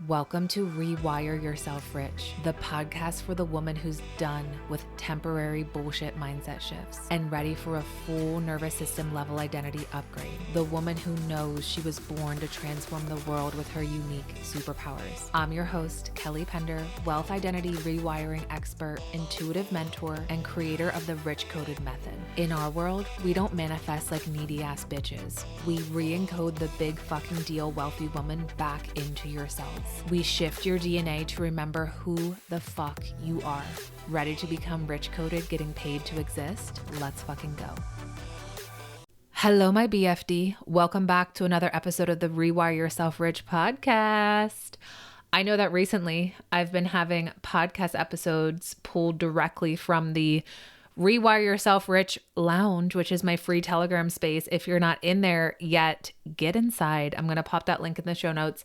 Welcome to Rewire Yourself Rich, the podcast for the woman who's done with temporary bullshit mindset shifts and ready for a full nervous system level identity upgrade. The woman who knows she was born to transform the world with her unique superpowers. I'm your host, Kelly Pender, wealth identity rewiring expert, intuitive mentor, and creator of the Rich Coded Method. In our world, we don't manifest like needy ass bitches. We re-encode the big fucking deal wealthy woman back into yourselves. We shift your DNA to remember who the fuck you are. Ready to become rich coded, getting paid to exist? Let's fucking go. Hello, my BFD. Welcome back to another episode of the Rewire Yourself Rich podcast. I know that recently I've been having podcast episodes pulled directly from the Rewire Yourself Rich Lounge, which is my free Telegram space. If you're not in there yet, get inside. I'm going to pop that link in the show notes.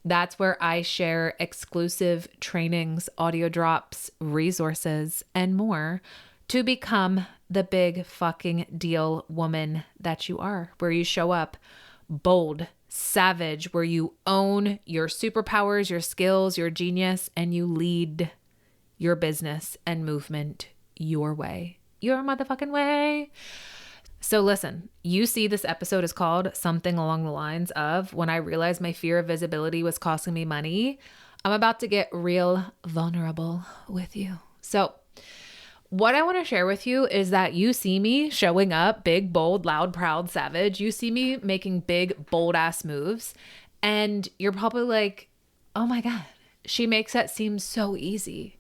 That's where I share exclusive trainings, audio drops, resources, and more to become the big fucking deal woman that you are, where you show up bold, savage, where you own your superpowers, your skills, your genius, and you lead your business and movement your way, your motherfucking way. So listen, you see this episode is called something along the lines of when I realized my fear of visibility was costing me money. I'm about to get real vulnerable with you. So what I want to share with you is that you see me showing up big, bold, loud, proud, savage. You see me making big, bold ass moves. And you're probably like, oh my God, she makes that seem so easy.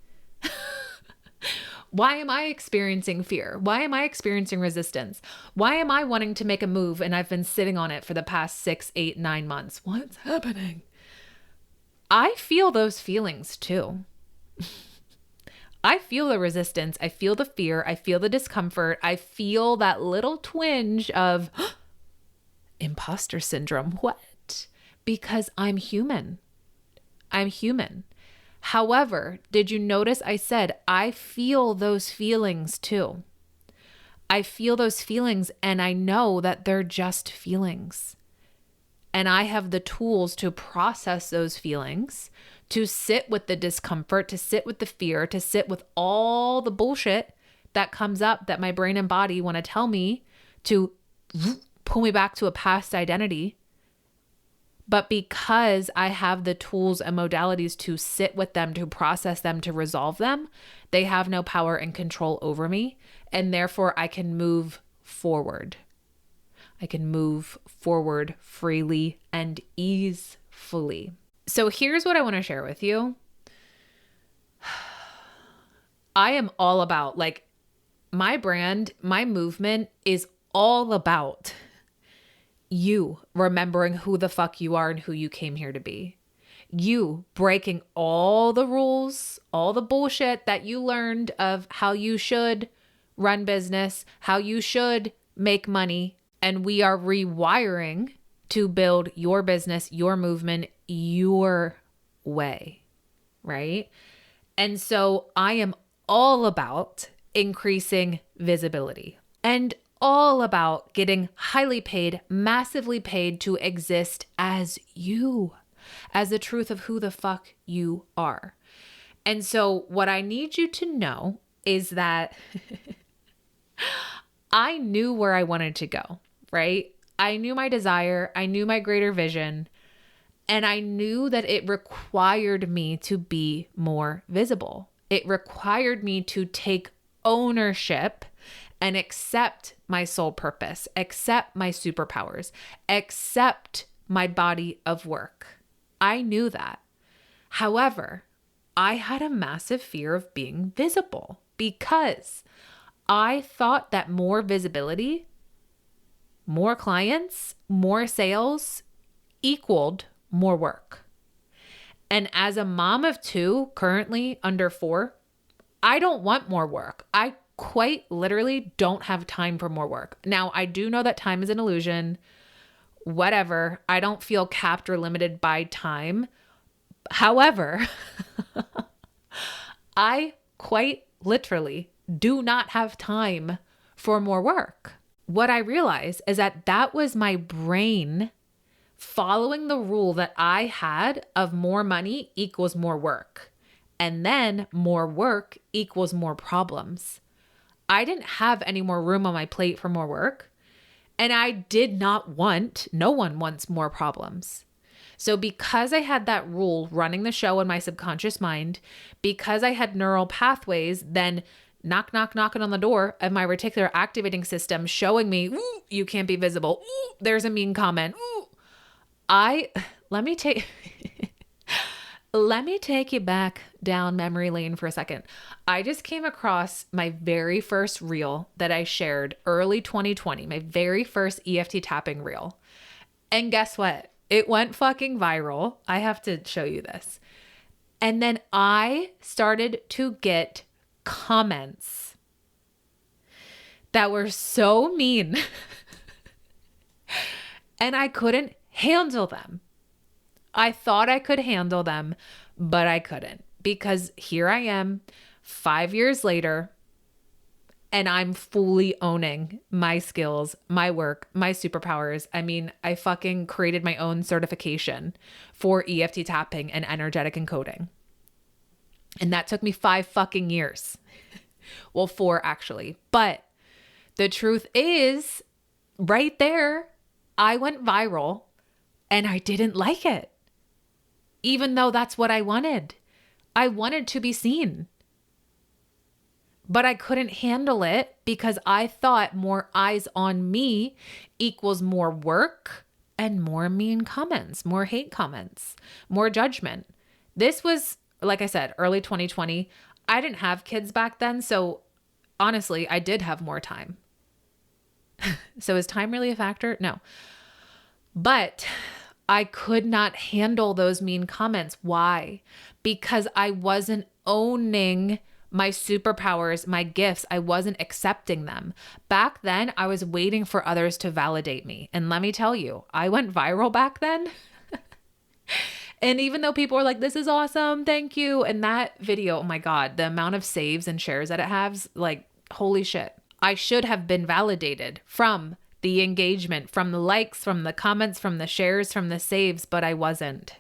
Why am I experiencing fear? Why am I experiencing resistance? Why am I wanting to make a move and I've been sitting on it for the past 6, 8, 9 months? What's happening? I feel those feelings too. I feel the resistance. I feel the fear. I feel the discomfort. I feel that little twinge of imposter syndrome. What? Because I'm human. I'm human. However, did you notice I said, I feel those feelings too. I feel those feelings and I know that they're just feelings. And I have the tools to process those feelings, to sit with the discomfort, to sit with the fear, to sit with all the bullshit that comes up that my brain and body want to tell me to pull me back to a past identity. But because I have the tools and modalities to sit with them, to process them, to resolve them, they have no power and control over me. And therefore I can move forward. I can move forward freely and easefully. So here's what I want to share with you. I am all about, like, my brand, my movement is all about you remembering who the fuck you are and who you came here to be. You breaking all the rules, all the bullshit that you learned of how you should run business, how you should make money. And we are rewiring to build your business, your movement, your way, right? And so I am all about increasing visibility and all about getting highly paid, massively paid to exist as you, as the truth of who the fuck you are. And so what I need you to know is that I knew where I wanted to go, right? I knew my desire, I knew my greater vision, and I knew that it required me to be more visible. It required me to take ownership and accept my soul purpose, accept my superpowers, accept my body of work. I knew that. However, I had a massive fear of being visible because I thought that more visibility, more clients, more sales equaled more work. And as a mom of 2, currently under 4, I don't want more work. I quite literally don't have time for more work. Now, I do know that time is an illusion. Whatever. I don't feel capped or limited by time. However, I quite literally do not have time for more work. What I realized is that that was my brain following the rule that I had of more money equals more work. And then more work equals more problems. I didn't have any more room on my plate for more work. And I did not want, no one wants more problems. So because I had that rule running the show in my subconscious mind, because I had neural pathways, then knocking on the door of my reticular activating system showing me, ooh, you can't be visible. Ooh, there's a mean comment. Ooh. Let me take you back down memory lane for a second. I just came across my very first reel that I shared early 2020, my very first EFT tapping reel. And guess what? It went fucking viral. I have to show you this. And then I started to get comments that were so mean and I couldn't handle them. I thought I could handle them, but I couldn't, because here I am 5 years later and I'm fully owning my skills, my work, my superpowers. I mean, I fucking created my own certification for EFT tapping and energetic encoding. And that took me 5 fucking years. Well, 4 actually. But the truth is, right there, I went viral and I didn't like it. Even though that's what I wanted. I wanted to be seen. But I couldn't handle it because I thought more eyes on me equals more work and more mean comments, more hate comments, more judgment. This was, like I said, early 2020. I didn't have kids back then. So honestly, I did have more time. So is time really a factor? No. But I could not handle those mean comments. Why? Because I wasn't owning my superpowers, my gifts. I wasn't accepting them. Back then, I was waiting for others to validate me. And let me tell you, I went viral back then. And even though people were like, this is awesome, thank you. And that video, oh my God, the amount of saves and shares that it has, like, holy shit. I should have been validated from the engagement, from the likes, from the comments, from the shares, from the saves, but I wasn't.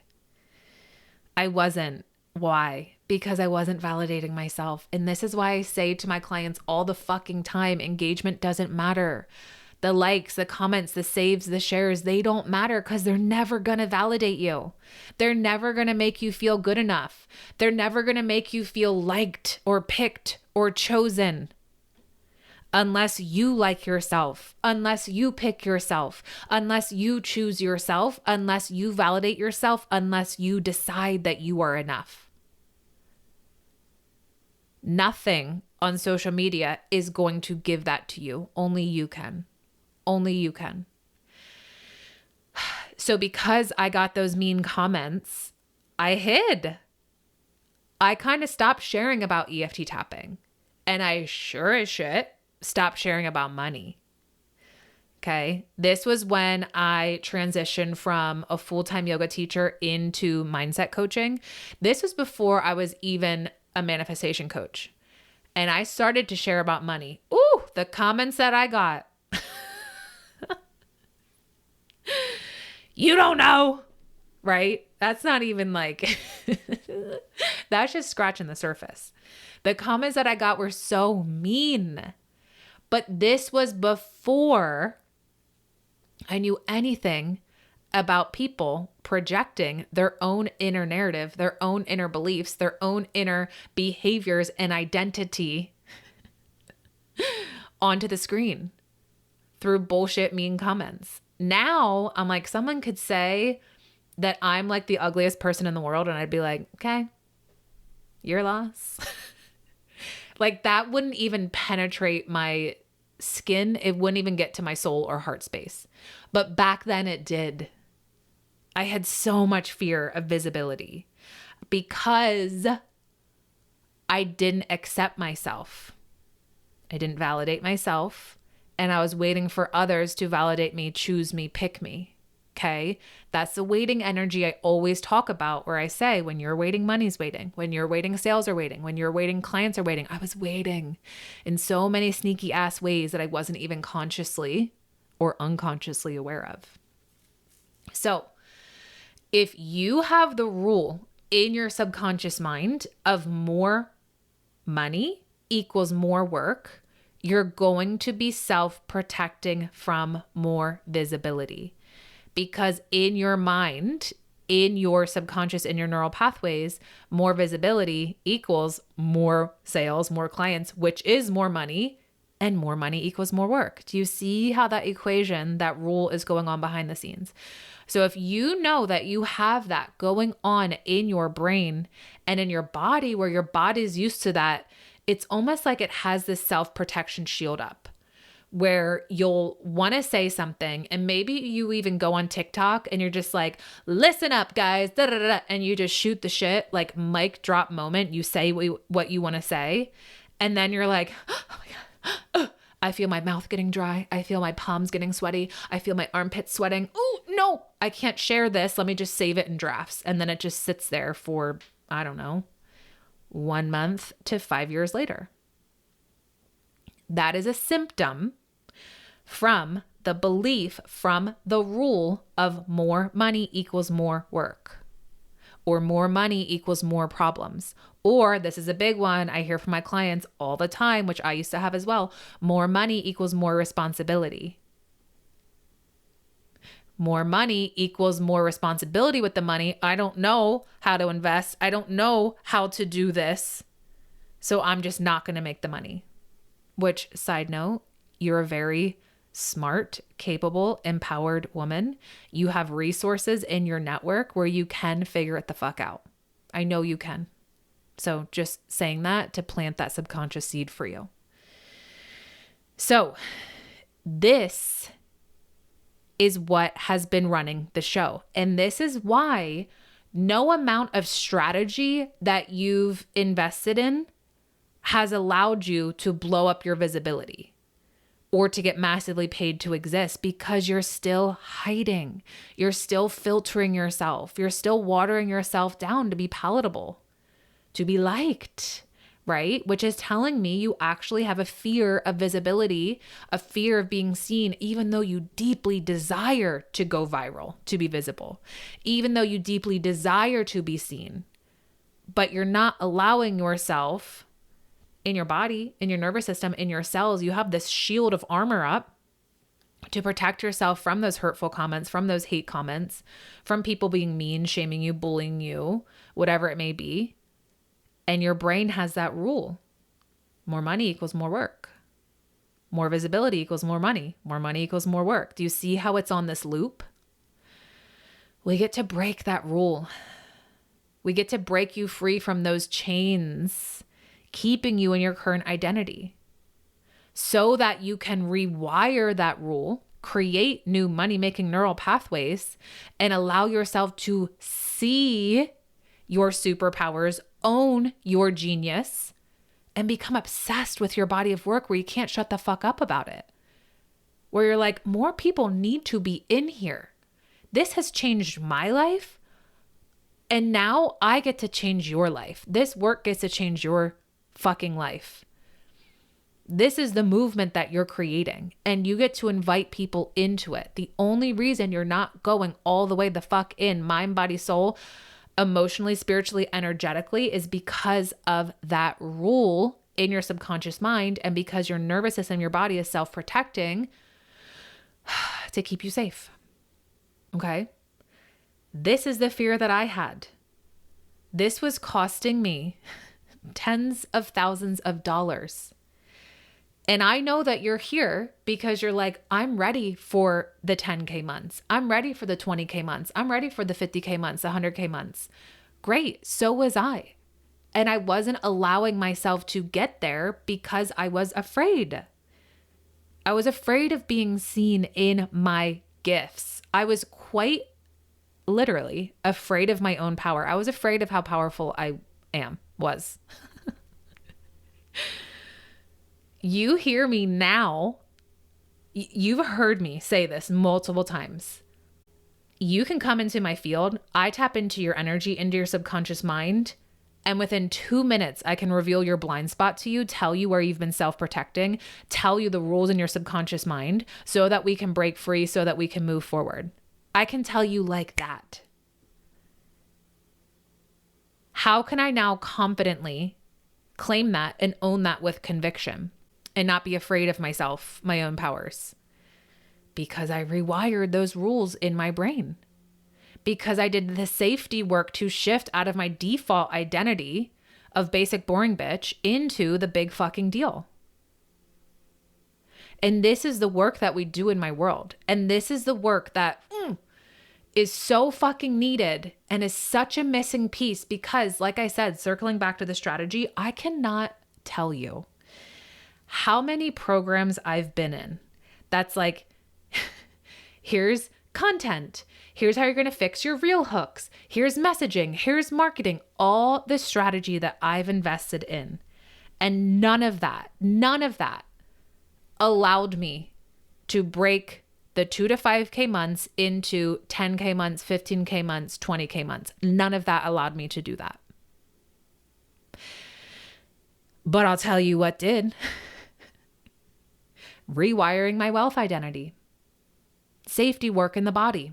Why? Because I wasn't validating myself. And this is why I say to my clients all the fucking time, engagement doesn't matter. The likes, the comments, the saves, the shares, they don't matter because they're never going to validate you. They're never going to make you feel good enough. They're never going to make you feel liked or picked or chosen. Unless you like yourself, unless you pick yourself, unless you choose yourself, unless you validate yourself, unless you decide that you are enough. Nothing on social media is going to give that to you. Only you can. Only you can. So because I got those mean comments, I hid. I kind of stopped sharing about EFT tapping. And I sure as shit stopped sharing about money. Okay. This was when I transitioned from a full-time yoga teacher into mindset coaching. This was before I was even a manifestation coach. And I started to share about money. Ooh, the comments that I got. You don't know, right? That's not even like, that's just scratching the surface. The comments that I got were so mean. But this was before I knew anything about people projecting their own inner narrative, their own inner beliefs, their own inner behaviors and identity onto the screen through bullshit mean comments. Now I'm like, someone could say that I'm like the ugliest person in the world and I'd be like, okay, your loss. Like that wouldn't even penetrate my skin. It wouldn't even get to my soul or heart space. But back then it did. I had so much fear of visibility because I didn't accept myself. I didn't validate myself. And I was waiting for others to validate me, choose me, pick me. Okay. That's the waiting energy I always talk about, where I say, when you're waiting, money's waiting. When you're waiting, sales are waiting. When you're waiting, clients are waiting. I was waiting in so many sneaky ass ways that I wasn't even consciously or unconsciously aware of. So If you have the rule in your subconscious mind of more money equals more work, you're going to be self-protecting from more visibility. Because in your mind, in your subconscious, in your neural pathways, more visibility equals more sales, more clients, which is more money, and more money equals more work. Do you see how that equation, that rule is going on behind the scenes? So if you know that you have that going on in your brain and in your body, where your body is used to that, it's almost like it has this self-protection shield up, where you'll want to say something, and maybe you even go on TikTok and you're just like, listen up guys, da, da, da, and you just shoot the shit, like mic drop moment. You say what you want to say. And then you're like, oh my God, I feel my mouth getting dry. I feel my palms getting sweaty. I feel my armpits sweating. Oh no, I can't share this. Let me just save it in drafts. And then it just sits there for, I don't know, 1 month to 5 years later. That is a symptom from the belief, from the rule of more money equals more work, or more money equals more problems. Or this is a big one I hear from my clients all the time, which I used to have as well. More money equals more responsibility. More money equals more responsibility with the money. I don't know how to invest. I don't know how to do this. So I'm just not going to make the money. Which, side note, you're a very smart, capable, empowered woman. You have resources in your network where you can figure it the fuck out. I know you can. So just saying that to plant that subconscious seed for you. So this is what has been running the show. And this is why no amount of strategy that you've invested in has allowed you to blow up your visibility or to get massively paid to exist, because you're still hiding. You're still filtering yourself. You're still watering yourself down to be palatable, to be liked, right? Which is telling me you actually have a fear of visibility, a fear of being seen, even though you deeply desire to go viral, to be visible, even though you deeply desire to be seen, but you're not allowing yourself in your body, in your nervous system, in your cells. You have this shield of armor up to protect yourself from those hurtful comments, from those hate comments, from people being mean, shaming you, bullying you, whatever it may be. And your brain has that rule. More money equals more work. More visibility equals more money. More money equals more work. Do you see how it's on this loop? We get to break that rule. We get to break you free from those chains keeping you in your current identity, so that you can rewire that rule, create new money-making neural pathways, and allow yourself to see your superpowers, own your genius, and become obsessed with your body of work where you can't shut the fuck up about it. Where you're like, more people need to be in here. This has changed my life, and now I get to change your life. This work gets to change your fucking life. This is the movement that you're creating, and you get to invite people into it. The only reason you're not going all the way the fuck in, mind, body, soul, emotionally, spiritually, energetically, is because of that rule in your subconscious mind, and because your nervous system, your body is self-protecting to keep you safe. Okay? This is the fear that I had. This was costing me tens of thousands of dollars. And I know that you're here because you're like, I'm ready for the 10K months. I'm ready for the 20K months. I'm ready for the 50K months, the 100K months. Great. So was I. And I wasn't allowing myself to get there because I was afraid. I was afraid of being seen in my gifts. I was quite literally afraid of my own power. I was afraid of how powerful I was. You hear me now. You've heard me say this multiple times. You can come into my field. I tap into your energy, into your subconscious mind. And within 2 minutes, I can reveal your blind spot to you, tell you where you've been self-protecting, tell you the rules in your subconscious mind so that we can break free, so that we can move forward. I can tell you like that. How can I now confidently claim that and own that with conviction and not be afraid of myself, my own powers? Because I rewired those rules in my brain. Because I did the safety work to shift out of my default identity of basic boring bitch into the big fucking deal. And this is the work that we do in my world. And this is the work that is so fucking needed and is such a missing piece because, like I said, circling back to the strategy, I cannot tell you how many programs I've been in that's like, here's content. Here's how you're going to fix your reel hooks. Here's messaging. Here's marketing. All the strategy that I've invested in. And none of that allowed me to break the 2 to 5K months into 10K months, 15K months, 20K months. None of that allowed me to do that. But I'll tell you what did. Rewiring my wealth identity. Safety work in the body,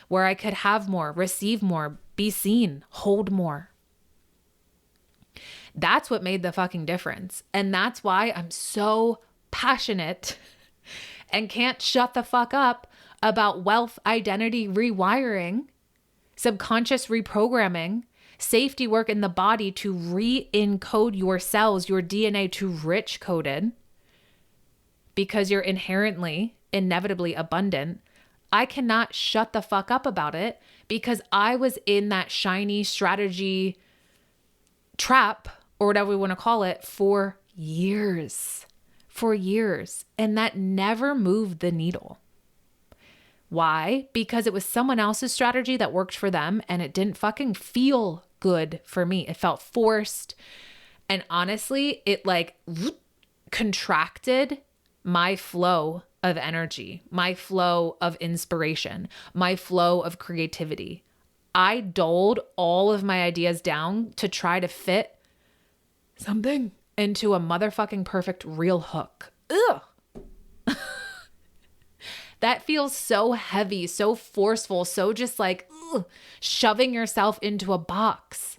where I could have more, receive more, be seen, hold more. That's what made the fucking difference. And that's why I'm so passionate and can't shut the fuck up about wealth identity rewiring, subconscious reprogramming, safety work in the body to re-encode your cells, your DNA to rich coded, because you're inherently, inevitably abundant. I cannot shut the fuck up about it because I was in that shiny strategy trap, or whatever we want to call it, for years. And that never moved the needle. Why? Because it was someone else's strategy that worked for them and it didn't fucking feel good for me. It felt forced. And honestly, it like contracted my flow of energy, my flow of inspiration, my flow of creativity. I doled all of my ideas down to try to fit something into a motherfucking perfect reel hook. Ugh. That feels so heavy, so forceful, so just like shoving yourself into a box.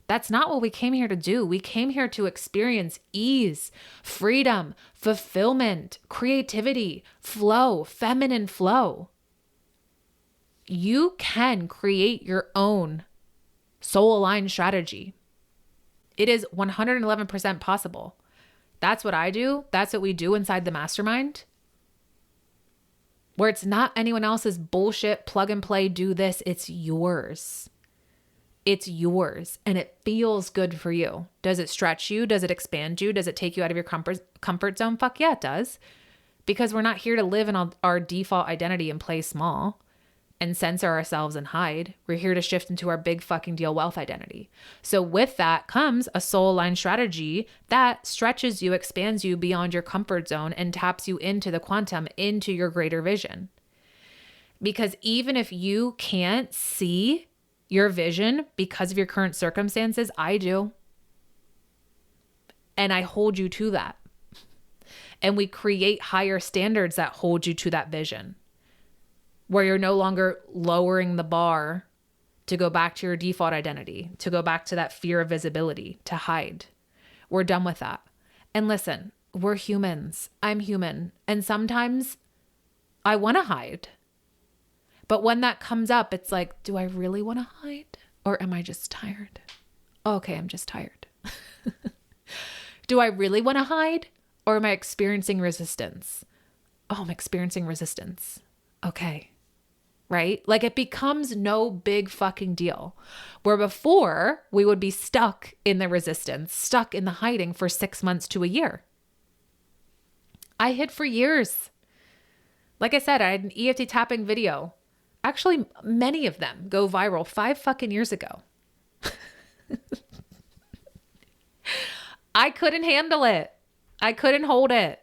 That's not what we came here to do. We came here to experience ease, freedom, fulfillment, creativity, flow, feminine flow. You can create your own soul-aligned strategy. It is 111% possible. That's what I do. That's what we do inside the mastermind. Where it's not anyone else's bullshit, plug and play, do this. It's yours. It's yours and it feels good for you. Does it stretch you? Does it expand you? Does it take you out of your comfort zone? Fuck yeah, it does. Because we're not here to live in our default identity and play small and censor ourselves and hide. We're here to shift into our big fucking deal wealth identity. So with that comes a soul-aligned strategy that stretches you, expands you beyond your comfort zone and taps you into the quantum, into your greater vision. Because even if you can't see your vision because of your current circumstances, I do. And I hold you to that. And we create higher standards that hold you to that vision, where you're no longer lowering the bar to go back to your default identity, to go back to that fear of visibility, to hide. We're done with that. And listen, we're humans. I'm human. And sometimes I want to hide. But when that comes up, it's like, do I really want to hide? Or am I just tired? Okay, I'm just tired. Do I really want to hide? Or am I experiencing resistance? Oh, I'm experiencing resistance. Okay. Right? Like it becomes no big fucking deal. Where before we would be stuck in the resistance, stuck in the hiding for 6 months to a year. I hid for years. Like I said, I had an EFT tapping video. Actually, many of them go viral 5 fucking years ago. I couldn't handle it. I couldn't hold it.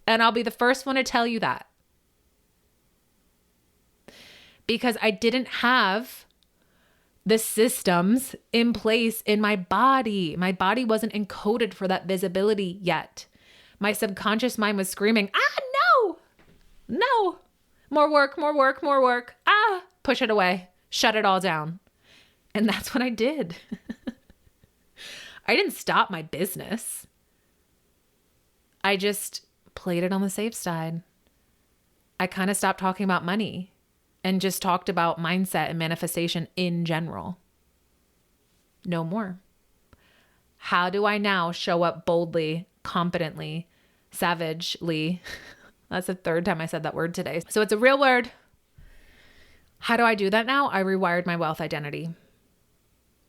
And I'll be the first one to tell you that. Because I didn't have the systems in place in my body. My body wasn't encoded for that visibility yet. My subconscious mind was screaming, no, more work. Push it away, shut it all down. And that's what I did. I didn't stop my business. I just played it on the safe side. I kind of stopped talking about money and just talked about mindset and manifestation in general. No more. How do I now show up boldly, confidently, savagely? That's the third time I said that word today. So it's a real word. How do I do that now? I rewired my wealth identity.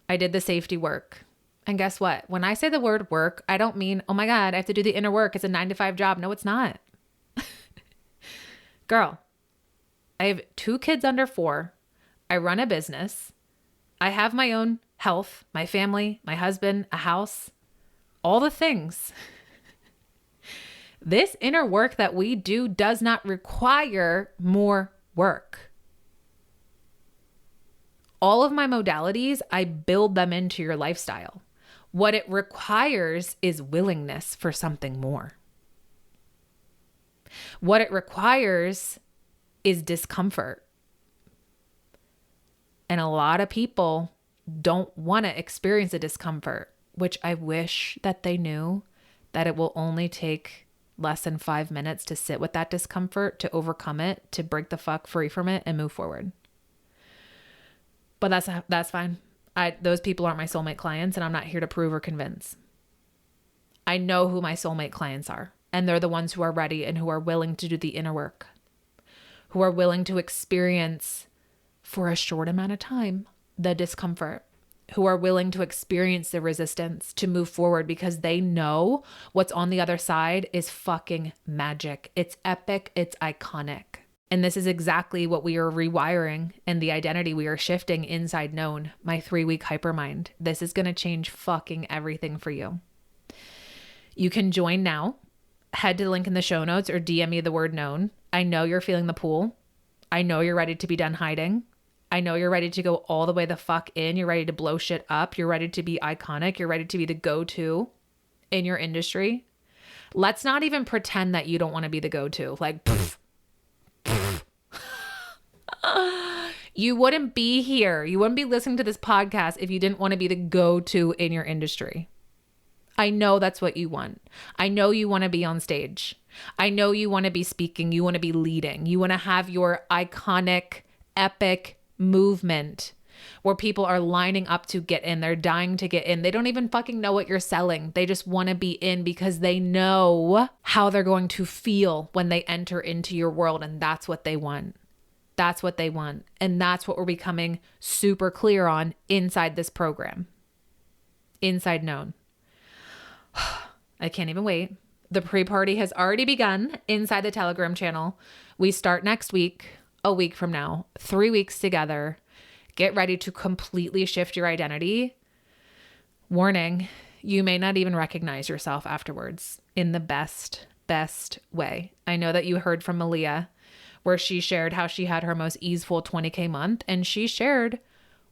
I did the safety work. And guess what? When I say the word work, I don't mean, oh my God, I have to do the inner work. It's a 9-to-5 job. No, it's not. Girl, I have 2 kids under 4. I run a business. I have my own health, my family, my husband, a house, all the things. This inner work that we do does not require more work. All of my modalities, I build them into your lifestyle. What it requires is willingness for something more. What it requires is discomfort. And a lot of people don't want to experience the discomfort, which I wish that they knew that it will only take less than 5 minutes to sit with that discomfort, to overcome it, to break the fuck free from it and move forward. But that's fine. Those people aren't my soulmate clients, and I'm not here to prove or convince. I know who my soulmate clients are, and they're the ones who are ready and who are willing to do the inner work, who are willing to experience for a short amount of time the discomfort, who are willing to experience the resistance to move forward because they know what's on the other side is fucking magic. It's epic. It's iconic. And this is exactly what we are rewiring and the identity we are shifting inside Known, my 3-week hypermind. This is going to change fucking everything for you. You can join now. Head to the link in the show notes or DM me the word Known. I know you're feeling the pull. I know you're ready to be done hiding. I know you're ready to go all the way the fuck in. You're ready to blow shit up. You're ready to be iconic. You're ready to be the go-to in your industry. Let's not even pretend that you don't want to be the go-to. Like, you wouldn't be here. You wouldn't be listening to this podcast if you didn't want to be the go-to in your industry. I know that's what you want. I know you want to be on stage. I know you want to be speaking. You want to be leading. You want to have your iconic, epic movement where people are lining up to get in. They're dying to get in. They don't even fucking know what you're selling. They just want to be in because they know how they're going to feel when they enter into your world. And that's what they want. That's what they want. And that's what we're becoming super clear on inside this program. Inside Known. I can't even wait. The pre-party has already begun inside the Telegram channel. We start next week, a week from now, 3 weeks together. Get ready to completely shift your identity. Warning, you may not even recognize yourself afterwards in the best way. I know that you heard from Malia where she shared how she had her most easeful 20K month, and she shared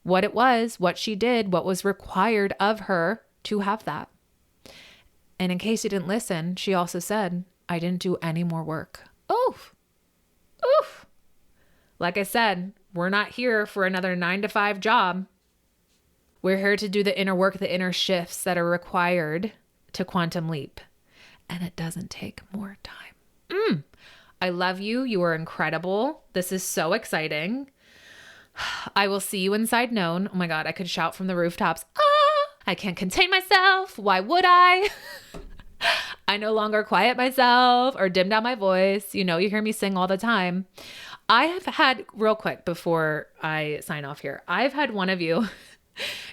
what it was, what she did, what was required of her to have that. And in case you didn't listen, she also said, I didn't do any more work. Oof. Like I said, we're not here for another 9-to-5 job. We're here to do the inner work, the inner shifts that are required to quantum leap. And it doesn't take more time. I love you. You are incredible. This is so exciting. I will see you inside Known. Oh my God, I could shout from the rooftops. I can't contain myself. Why would I? I no longer quiet myself or dim down my voice. You know, you hear me sing all the time. I have had, real quick before I sign off here, I've had one of you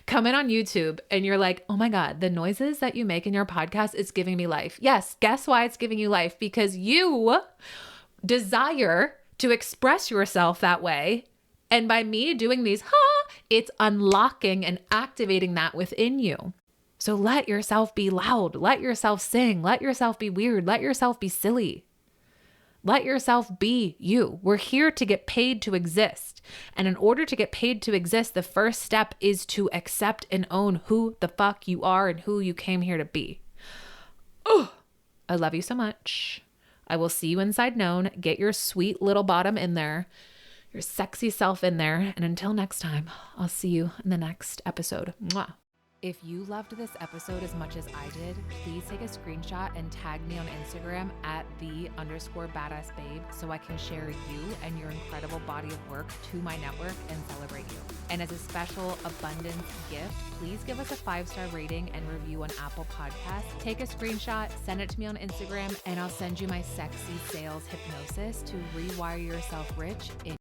come in on YouTube and you're like, oh my God, the noises that you make in your podcast is giving me life. Yes. Guess why it's giving you life? Because you desire to express yourself that way. And by me doing these, it's unlocking and activating that within you. So let yourself be loud. Let yourself sing. Let yourself be weird. Let yourself be silly. Let yourself be you. We're here to get paid to exist. And in order to get paid to exist, the first step is to accept and own who the fuck you are and who you came here to be. Oh, I love you so much. I will see you inside Known. Get your sweet little bottom in there, your sexy self in there. And until next time, I'll see you in the next episode. Mwah. If you loved this episode as much as I did, please take a screenshot and tag me on Instagram at @the_badassbabe so I can share you and your incredible body of work to my network and celebrate you. And as a special abundance gift, please give us a 5-star rating and review on Apple Podcasts. Take a screenshot, send it to me on Instagram, and I'll send you my sexy sales hypnosis to rewire yourself rich in